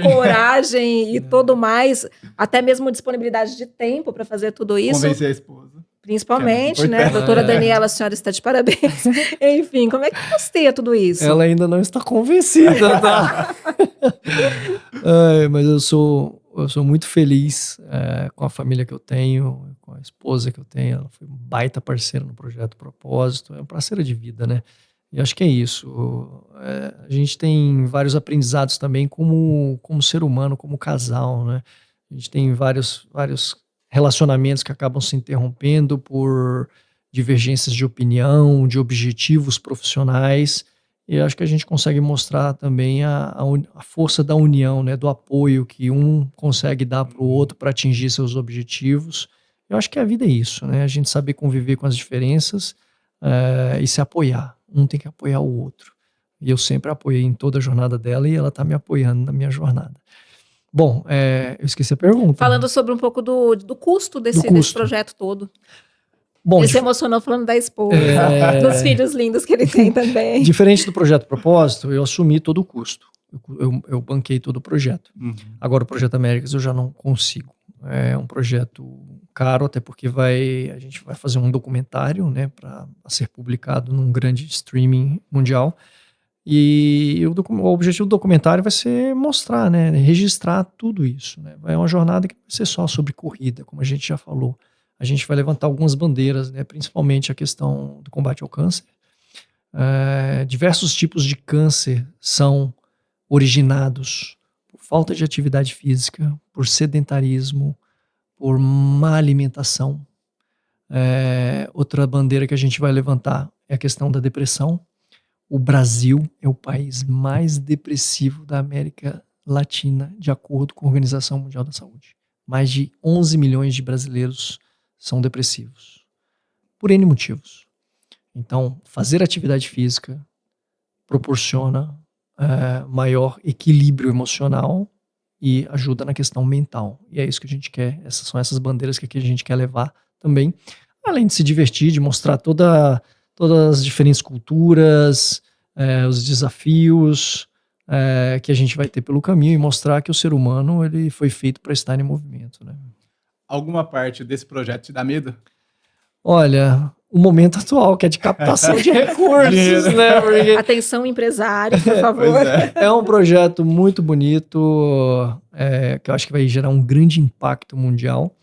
coragem e tudo mais, até mesmo disponibilidade de tempo para fazer tudo isso. Convencer a esposa. Principalmente, né? Doutora Daniela, a senhora está de parabéns. Enfim, como é que custeia tudo isso? Ela ainda não está convencida, tá? Mas eu sou muito feliz com a família que eu tenho, com a esposa que eu tenho. Ela foi um baita parceira no projeto Propósito. É uma parceira de vida, né? E acho que é isso. A gente tem vários aprendizados também como ser humano, como casal, né? A gente tem vários relacionamentos que acabam se interrompendo por divergências de opinião, de objetivos profissionais. E acho que a gente consegue mostrar também a força da união, né, do apoio que um consegue dar para o outro para atingir seus objetivos. Eu acho que a vida é isso, né? A gente saber conviver com as diferenças e se apoiar. Um tem que apoiar o outro. E eu sempre apoiei em toda a jornada dela e ela está me apoiando na minha jornada. Bom, eu esqueci a pergunta. Falando sobre um pouco do custo desse projeto todo. Bom, ele se emocionou falando da esposa, dos filhos lindos que ele tem também. Diferente do projeto Propósito, eu assumi todo o custo. Eu banquei todo o projeto. Agora, o Projeto Américas eu já não consigo. É um projeto caro, até porque a gente vai fazer um documentário, né, para ser publicado num grande streaming mundial. E o objetivo do documentário vai ser mostrar, né, registrar tudo isso, né? É uma jornada que vai ser só sobre corrida, como a gente já falou. A gente vai levantar algumas bandeiras, né, principalmente a questão do combate ao câncer. Diversos tipos de câncer são originados por falta de atividade física, por sedentarismo, por má alimentação. Outra bandeira que a gente vai levantar é a questão da depressão. O Brasil é o país mais depressivo da América Latina, de acordo com a Organização Mundial da Saúde. Mais de 11 milhões de brasileiros são depressivos, por N motivos. Então, fazer atividade física proporciona maior equilíbrio emocional e ajuda na questão mental. E é isso que a gente quer, são essas bandeiras que aqui a gente quer levar também, além de se divertir, de mostrar todas as diferentes culturas, os desafios que a gente vai ter pelo caminho e mostrar que o ser humano ele foi feito para estar em movimento, né? Alguma parte desse projeto te dá medo? Olha, o momento atual, que é de captação de recursos, né? Porque Atenção, empresário, por favor. Pois é. é um projeto muito bonito, que eu acho que vai gerar um grande impacto mundial.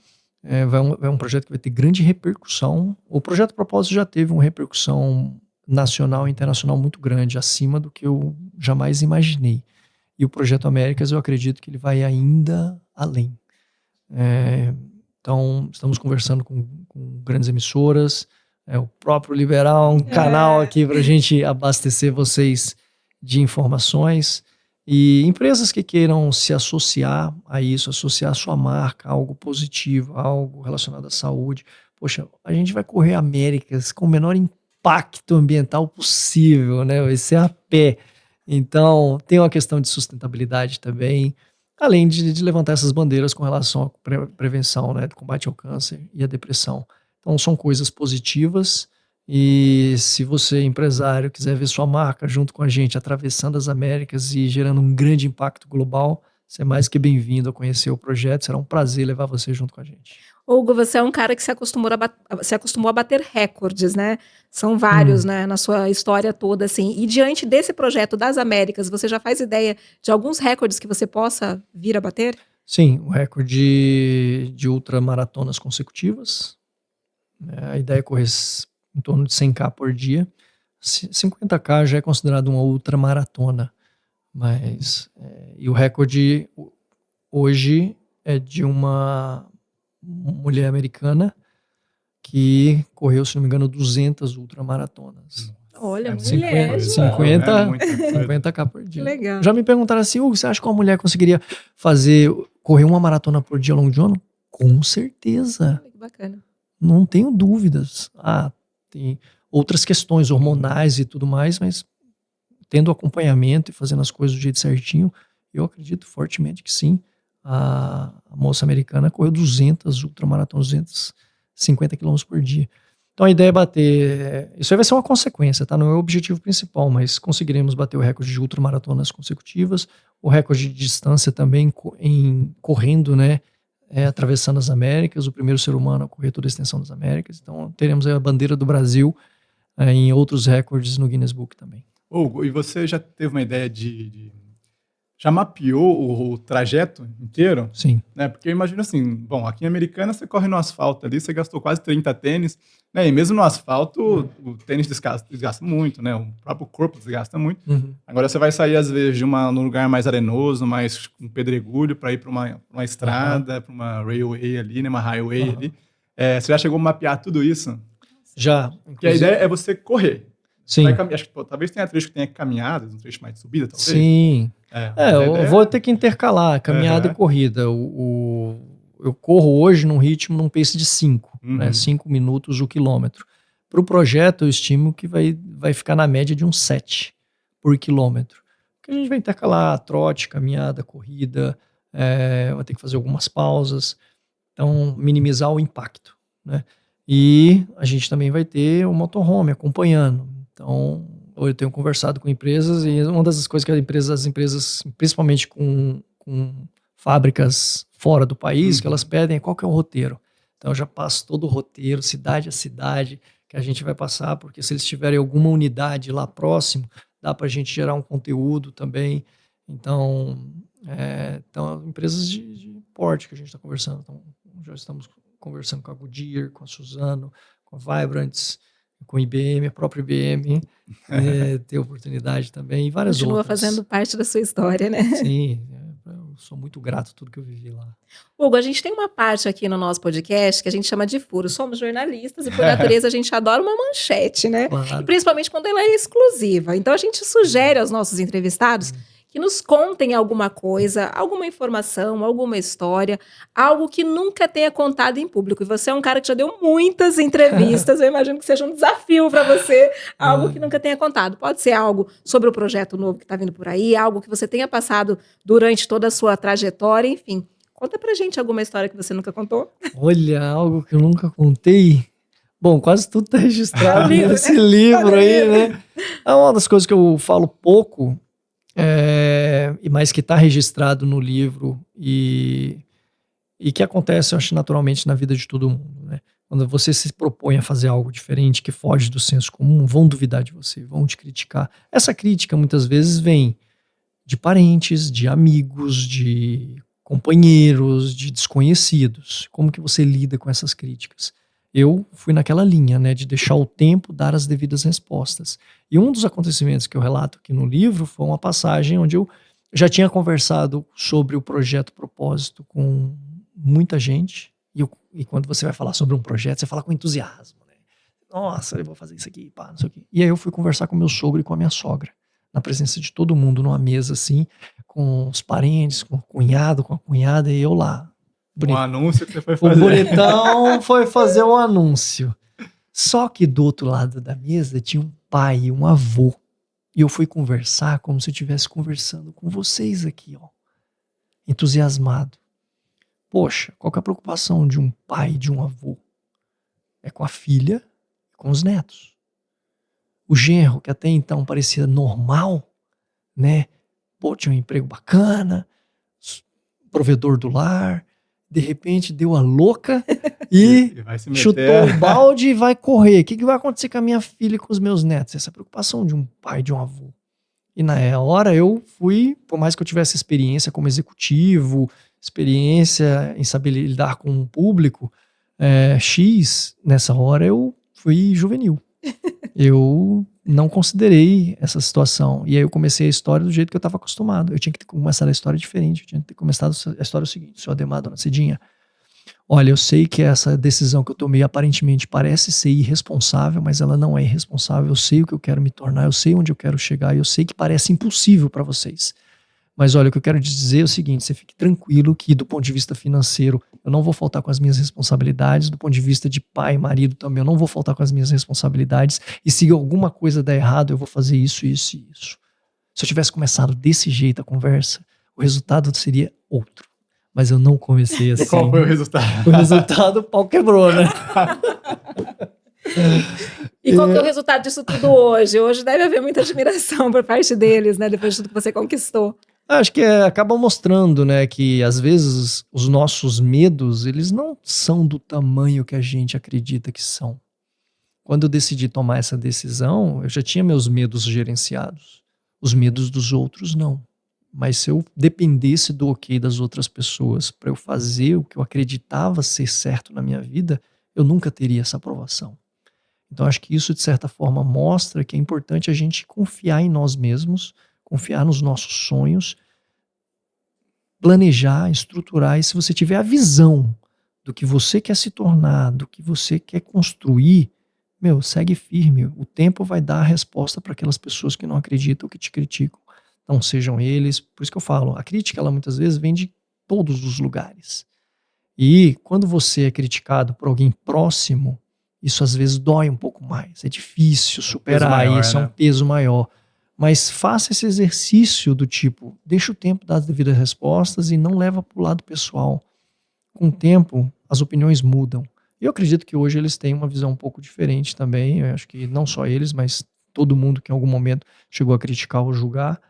É um projeto que vai ter grande repercussão. O projeto Propósito já teve uma repercussão nacional e internacional muito grande, acima do que eu jamais imaginei. E o Projeto Américas, eu acredito que ele vai ainda além. Então, estamos conversando com grandes emissoras, o próprio Liberal, um canal aqui para a gente abastecer vocês de informações. E empresas que queiram se associar a isso, associar a sua marca a algo positivo, a algo relacionado à saúde. Poxa, a gente vai correr Américas com o menor impacto ambiental possível, né? Vai ser a pé. Então, tem uma questão de sustentabilidade também, além de levantar essas bandeiras com relação à prevenção, né? Do combate ao câncer e à depressão. Então, são coisas positivas. E se você, empresário, quiser ver sua marca junto com a gente, atravessando as Américas e gerando um grande impacto global, você é mais que bem-vindo a conhecer o projeto. Será um prazer levar você junto com a gente. Hugo, você é um cara que se acostumou a bater recordes, né? São vários, né, na sua história toda, assim. E diante desse projeto das Américas, você já faz ideia de alguns recordes que você possa vir a bater? Sim, o recorde de ultramaratonas consecutivas. A ideia é correr em torno de 100K por dia. 50K já é considerado uma ultramaratona. E o recorde hoje é de uma mulher americana que correu, se não me engano, 200 ultramaratonas. Olha, É mulher. 50K por dia. Legal. Já me perguntaram assim, Hugo, você acha que uma mulher conseguiria correr uma maratona por dia ao longo de um ano? Com certeza. Que bacana. Não tenho dúvidas. Tem outras questões hormonais e tudo mais, mas tendo acompanhamento e fazendo as coisas do jeito certinho, eu acredito fortemente que sim. A moça americana correu 200 ultramaratonas, 250 km por dia. Então a ideia é bater... Isso aí vai ser uma consequência, tá? Não é o objetivo principal, mas conseguiremos bater o recorde de ultramaratonas consecutivas, o recorde de distância também correndo, né? Atravessando as Américas, o primeiro ser humano a correr toda a extensão das Américas. Então teremos a bandeira do Brasil em outros recordes no Guinness Book também. Hugo, e você já teve uma ideia já mapeou o trajeto inteiro? Sim. Né? Porque eu imagino assim, bom, aqui em Americana você corre no asfalto ali, você gastou quase 30 tênis, né? E mesmo no asfalto o tênis desgasta muito, né? O próprio corpo desgasta muito. Uhum. Agora você vai sair às vezes num lugar mais arenoso, mais com pedregulho, para ir para uma estrada, para uma railway ali, né? Uma highway ali. Você já chegou a mapear tudo isso? Já. Porque a ideia é você correr. Sim. Acho que talvez tenha trecho que tenha caminhadas, um trecho mais de subida, talvez. Sim. Eu vou ter que intercalar caminhada e corrida. Eu corro hoje num pace de 5, né, 5 minutos o quilômetro. Para o projeto, eu estimo que vai ficar na média de uns 7 por quilômetro. Porque a gente vai intercalar trote, caminhada, corrida, vai ter que fazer algumas pausas, então minimizar o impacto, né? E a gente também vai ter o motorhome acompanhando. Então, eu tenho conversado com empresas e uma das coisas que as empresas, principalmente com fábricas fora do país, que elas pedem é qual que é o roteiro. Então, eu já passo todo o roteiro, cidade a cidade, que a gente vai passar, porque se eles tiverem alguma unidade lá próximo, dá para a gente gerar um conteúdo também. Então empresas de porte que a gente está conversando. Então, já estamos conversando com a Goodyear, com a Suzano, com a Vibrants, com a IBM, a própria IBM, ter oportunidade também, e várias Continua outras. fazendo parte da sua história, né? Sim, eu sou muito grato a tudo que eu vivi lá. Hugo, a gente tem uma parte aqui no nosso podcast que a gente chama de furo. Somos jornalistas e, por natureza, a gente adora uma manchete, né? Claro. E principalmente quando ela é exclusiva. Então, a gente sugere aos nossos entrevistados que nos contem alguma coisa, alguma informação, alguma história, algo que nunca tenha contado em público. E você é um cara que já deu muitas entrevistas, eu imagino que seja um desafio para você, algo que nunca tenha contado. Pode ser algo sobre o projeto novo que está vindo por aí, algo que você tenha passado durante toda a sua trajetória, enfim. Conta pra gente alguma história que você nunca contou. Olha, algo que eu nunca contei. Bom, quase tudo está registrado nesse livro aí, né? É uma das coisas que eu falo pouco, mas que está registrado no livro e que acontece, eu acho, naturalmente na vida de todo mundo, né? Quando você se propõe a fazer algo diferente, que foge do senso comum, vão duvidar de você, vão te criticar. Essa crítica muitas vezes vem de parentes, de amigos, de companheiros, de desconhecidos. Como que você lida com essas críticas? Eu fui naquela linha, né, de deixar o tempo dar as devidas respostas. E um dos acontecimentos que eu relato aqui no livro foi uma passagem onde eu já tinha conversado sobre o projeto Propósito com muita gente. E quando você vai falar sobre um projeto, você fala com entusiasmo, né? Nossa, eu vou fazer isso aqui, pá, não sei o quê. E aí eu fui conversar com meu sogro e com a minha sogra, na presença de todo mundo, numa mesa assim, com os parentes, com o cunhado, com a cunhada, e eu lá. Um anúncio que você foi O fazer. bonitão foi fazer um anúncio. Só que do outro lado da mesa tinha um pai e um avô. E eu fui conversar como se eu estivesse conversando com vocês aqui, ó. Entusiasmado. Poxa, qual que é a preocupação de um pai e de um avô? É com a filha e com os netos. O genro, que até então parecia normal, né? Pô, tinha um emprego bacana, provedor do lar, de repente deu a louca e vai se meter. chutou o balde e vai correr. O que vai acontecer com a minha filha e com os meus netos? Essa é a preocupação de um pai e de um avô. E na hora eu fui, por mais que eu tivesse experiência como executivo, experiência em saber lidar com um público X, nessa hora eu fui juvenil. Eu não considerei essa situação. E aí eu comecei a história do jeito que eu estava acostumado. Eu tinha que ter começado a história diferente. Eu tinha que ter começado a história seguinte. Senhor Ademar, dona Cidinha, olha, eu sei que essa decisão que eu tomei aparentemente parece ser irresponsável, mas ela não é irresponsável. Eu sei o que eu quero me tornar, eu sei onde eu quero chegar, eu sei que parece impossível para vocês. Mas olha, o que eu quero dizer é o seguinte, você fique tranquilo que do ponto de vista financeiro eu não vou faltar com as minhas responsabilidades, do ponto de vista de pai e marido também eu não vou faltar com as minhas responsabilidades, e se alguma coisa der errado eu vou fazer isso, isso e isso. Se eu tivesse começado desse jeito a conversa, o resultado seria outro. Mas eu não comecei assim. E qual foi o resultado? O resultado, o pau quebrou, né? E qual que é o resultado disso tudo hoje? Hoje deve haver muita admiração por parte deles, né? Depois de tudo que você conquistou. Acho que acaba mostrando, né, que às vezes os nossos medos, eles não são do tamanho que a gente acredita que são. Quando eu decidi tomar essa decisão, eu já tinha meus medos gerenciados. Os medos dos outros, não. Mas se eu dependesse do ok das outras pessoas para eu fazer o que eu acreditava ser certo na minha vida, eu nunca teria essa aprovação. Então acho que isso, de certa forma, mostra que é importante a gente confiar em nós mesmos, confiar nos nossos sonhos, planejar, estruturar, e se você tiver a visão do que você quer se tornar, do que você quer construir, segue firme. O tempo vai dar a resposta para aquelas pessoas que não acreditam, que te criticam. Não sejam eles, por isso que eu falo, a crítica ela muitas vezes vem de todos os lugares. E quando você é criticado por alguém próximo, isso às vezes dói um pouco mais, é difícil superar isso, é um peso maior. Mas faça esse exercício do tipo, deixa o tempo dar as devidas respostas e não leva para o lado pessoal. Com o tempo, as opiniões mudam. Eu acredito que hoje eles têm uma visão um pouco diferente também, eu acho que não só eles, mas todo mundo que em algum momento chegou a criticar ou julgar.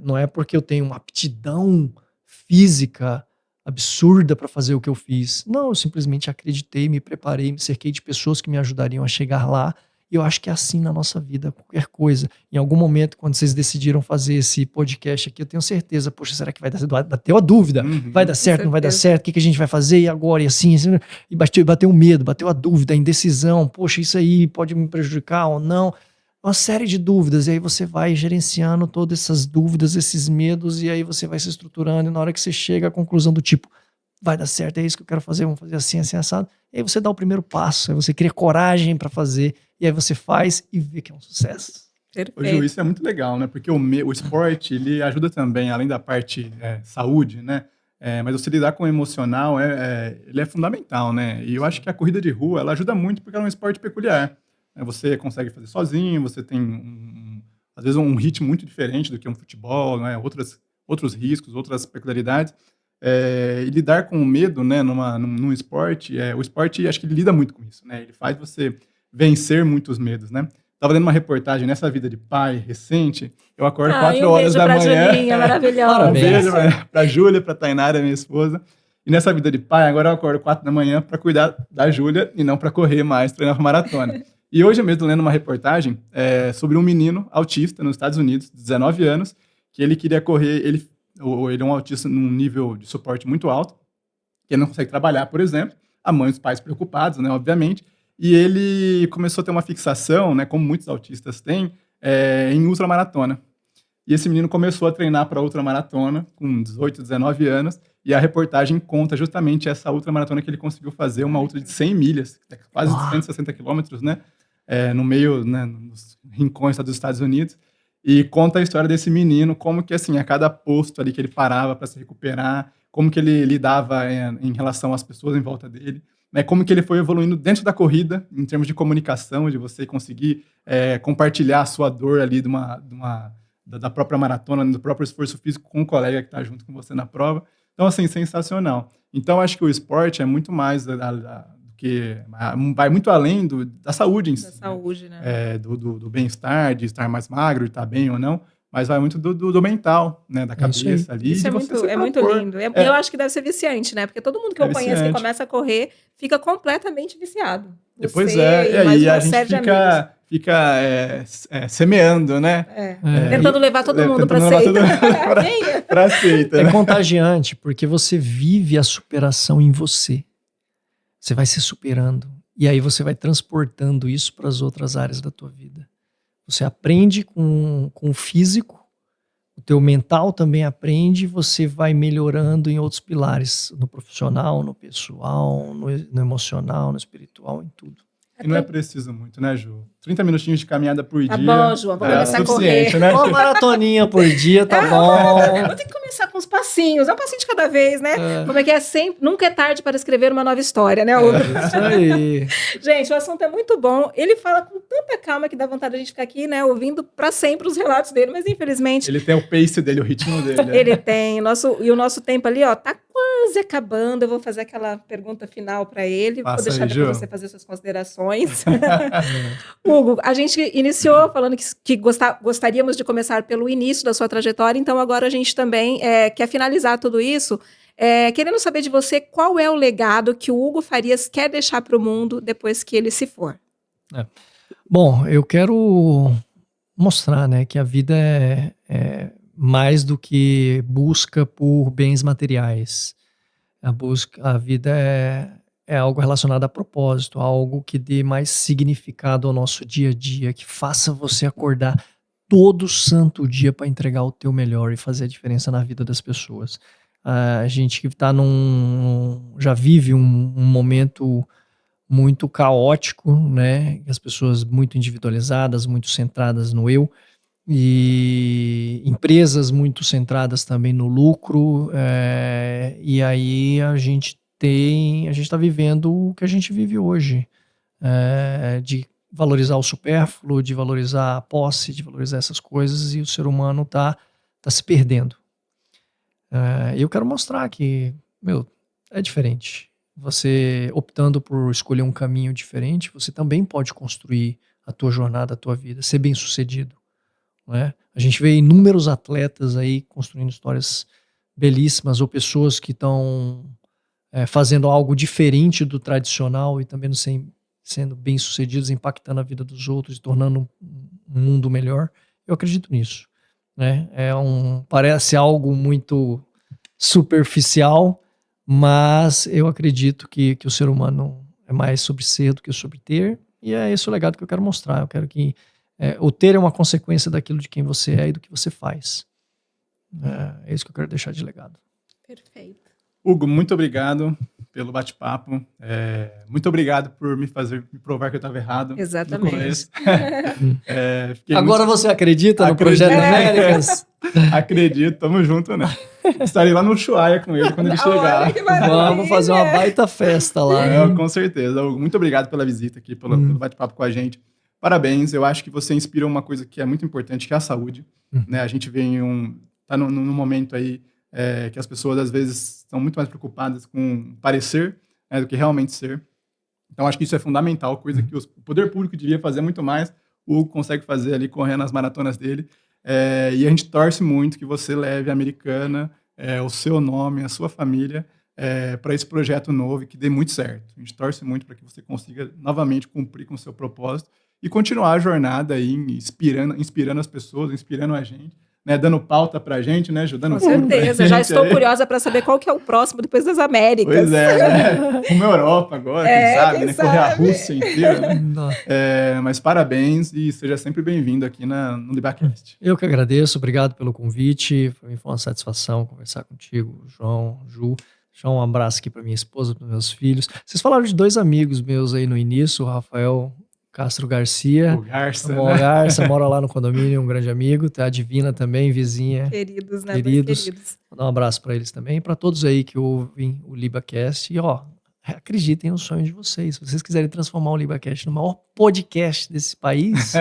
Não é porque eu tenho uma aptidão física absurda para fazer o que eu fiz. Não, eu simplesmente acreditei, me preparei, me cerquei de pessoas que me ajudariam a chegar lá. E eu acho que é assim na nossa vida, qualquer coisa. Em algum momento, quando vocês decidiram fazer esse podcast aqui, eu tenho certeza, poxa, será que vai dar? Bateu a dúvida. Vai dar certo, não vai dar certo? O que a gente vai fazer? E agora? E assim? E bateu o medo, bateu a dúvida, a indecisão. Poxa, isso aí pode me prejudicar ou não? Uma série de dúvidas. E aí você vai gerenciando todas essas dúvidas, esses medos, e aí você vai se estruturando. E na hora que você chega à conclusão do tipo, vai dar certo, é isso que eu quero fazer, vamos fazer assim, assim, assado. E aí você dá o primeiro passo, aí você cria coragem para fazer, e aí você faz e vê que é um sucesso. Ô, Ju, isso é muito legal, né? Porque o esporte, ele ajuda também, além da parte saúde, né? Mas você lidar com o emocional, ele é fundamental, né? E eu acho que a corrida de rua, ela ajuda muito porque ela é um esporte peculiar. Você consegue fazer sozinho, você tem, às vezes, um ritmo muito diferente do que um futebol, né? Outros riscos, outras peculiaridades. E lidar com o medo, né, num esporte, o esporte acho que ele lida muito com isso, né? Ele faz você vencer muitos medos, né? Estava lendo uma reportagem nessa vida de pai recente, eu acordo 4 horas da manhã. Julinha, maravilhosa. Um beijo para a Júlia, para a Tainara, minha esposa. E nessa vida de pai, agora eu acordo 4 da manhã para cuidar da Júlia e não para correr mais, treinar para maratona. E hoje eu mesmo lendo uma reportagem sobre um menino autista nos Estados Unidos, de 19 anos, que ele queria correr, ele é um autista num nível de suporte muito alto, que ele não consegue trabalhar, por exemplo, a mãe e os pais preocupados, né, obviamente, e ele começou a ter uma fixação, né, como muitos autistas têm, em ultramaratona. E esse menino começou a treinar para ultramaratona com 18, 19 anos, e a reportagem conta justamente essa ultramaratona que ele conseguiu fazer, uma ultra de 100 milhas, quase 160 quilômetros, né, no meio, né, nos rincões dos Estados Unidos, e conta a história desse menino, como que, assim, a cada posto ali que ele parava para se recuperar, como que ele lidava em relação às pessoas em volta dele, né, como que ele foi evoluindo dentro da corrida, em termos de comunicação, de você conseguir compartilhar a sua dor ali da própria maratona, do próprio esforço físico com o colega que está junto com você na prova. Então, assim, sensacional. Então, acho que o esporte é muito mais do que... vai muito além da saúde em si. Da saúde, né? Do bem-estar, de estar mais magro, de estar bem ou não, mas vai muito do mental, né? Da cabeça ali. Isso é muito lindo. Eu acho que deve ser viciante, né? Porque todo mundo que eu conheço que começa a correr fica completamente viciado. Depois e aí a gente fica semeando, né? Tentando levar todo mundo para seita. Pra seita, É né? contagiante, porque você vive a superação em você. Você vai se superando. E aí você vai transportando isso para as outras áreas da tua vida. Você aprende com o físico, o teu mental também aprende, você vai melhorando em outros pilares, no profissional, no pessoal, no emocional, no espiritual, em tudo. E não é preciso muito, né, Ju? 30 minutinhos de caminhada por dia. Tá bom, João, vou começar a correr. Né? Uma maratoninha por dia, tá bom. Vou ter que começar com os passinhos, um passinho de cada vez, né? Como é que é sempre? Nunca é tarde para escrever uma nova história, né, Hugo? Isso aí. Gente, o assunto é muito bom. Ele fala com tanta calma que dá vontade de a gente ficar aqui, né, ouvindo para sempre os relatos dele, mas infelizmente... Ele tem o pace dele, o ritmo dele. Né? Ele tem. E o nosso tempo ali, ó, tá quase acabando. Eu vou fazer aquela pergunta final para ele. Vou deixar depois você fazer suas considerações. Hugo, a gente iniciou falando que gostaríamos de começar pelo início da sua trajetória, então agora a gente também quer finalizar tudo isso, querendo saber de você qual é o legado que o Hugo Farias quer deixar para o mundo depois que ele se for. Bom, eu quero mostrar, né, que a vida é mais do que busca por bens materiais. A vida é algo relacionado a propósito, algo que dê mais significado ao nosso dia a dia, que faça você acordar todo santo dia para entregar o teu melhor e fazer a diferença na vida das pessoas. A gente que está já vive um momento muito caótico, né? As pessoas muito individualizadas, muito centradas no eu, e empresas muito centradas também no lucro, e aí a gente está vivendo o que a gente vive hoje, de valorizar o supérfluo, de valorizar a posse, de valorizar essas coisas, e o ser humano tá se perdendo. Eu quero mostrar que, é diferente. Você optando por escolher um caminho diferente, você também pode construir a tua jornada, a tua vida, ser bem sucedido. Né? A gente vê inúmeros atletas aí construindo histórias belíssimas, ou pessoas que estão fazendo algo diferente do tradicional e também sendo bem sucedidos, impactando a vida dos outros e tornando um mundo melhor. Eu acredito nisso. Né? Parece algo muito superficial, mas eu acredito que o ser humano é mais sobre ser do que sobre ter, e é esse o legado que eu quero mostrar. Eu quero que o ter é uma consequência daquilo de quem você é e do que você faz. É isso que eu quero deixar de legado. Perfeito. Hugo, muito obrigado pelo bate-papo. Muito obrigado por me provar que eu estava errado. Exatamente. Agora você acredita no Projeto Américas? Acredito, tamo junto, né? Estarei lá no Ushuaia com ele quando ele chegar. Vamos fazer uma baita festa lá. Com certeza. Hugo, muito obrigado pela visita aqui, pelo bate-papo com a gente. Parabéns, eu acho que você inspira uma coisa que é muito importante, que é a saúde. Né? A gente vê tá num momento aí que as pessoas, às vezes, estão muito mais preocupadas com parecer, né, do que realmente ser. Então, acho que isso é fundamental, coisa que o poder público devia fazer muito mais. O Hugo consegue fazer ali, correndo as maratonas dele. E a gente torce muito que você leve a Americana, o seu nome, a sua família, para esse projeto novo e que dê muito certo. A gente torce muito para que você consiga novamente cumprir com o seu propósito e continuar a jornada aí inspirando as pessoas, inspirando a gente, né, dando pauta para a gente, né, ajudando Com certeza, já estou curiosa para saber qual que é o próximo depois das Américas. Pois é, né? Uma Europa agora, quem sabe, quem né? sabe. Correr a Rússia inteira, né? Não. Mas parabéns e seja sempre bem-vindo aqui no LibaCast. Eu que agradeço, obrigado pelo convite. Foi uma satisfação conversar contigo, João, Ju. Deixar um abraço aqui para minha esposa, para meus filhos. Vocês falaram de 2 amigos meus aí no início, o Rafael Castro Garcia. O Garça, O Garça mora lá no condomínio, um grande amigo. Tá a Divina também, vizinha. Queridos, né? Queridos. Vou dar um abraço para eles também, para todos aí que ouvem o LibaCast. E acreditem no sonho de vocês. Se vocês quiserem transformar o LibaCast no maior podcast desse país,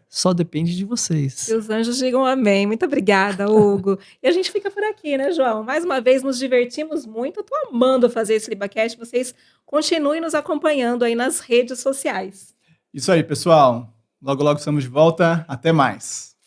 só depende de vocês. Que os anjos digam amém. Muito obrigada, Hugo. E a gente fica por aqui, né, João? Mais uma vez, nos divertimos muito. Eu tô amando fazer esse LibaCast. Vocês continuem nos acompanhando aí nas redes sociais. Isso aí, pessoal. Logo, logo estamos de volta. Até mais.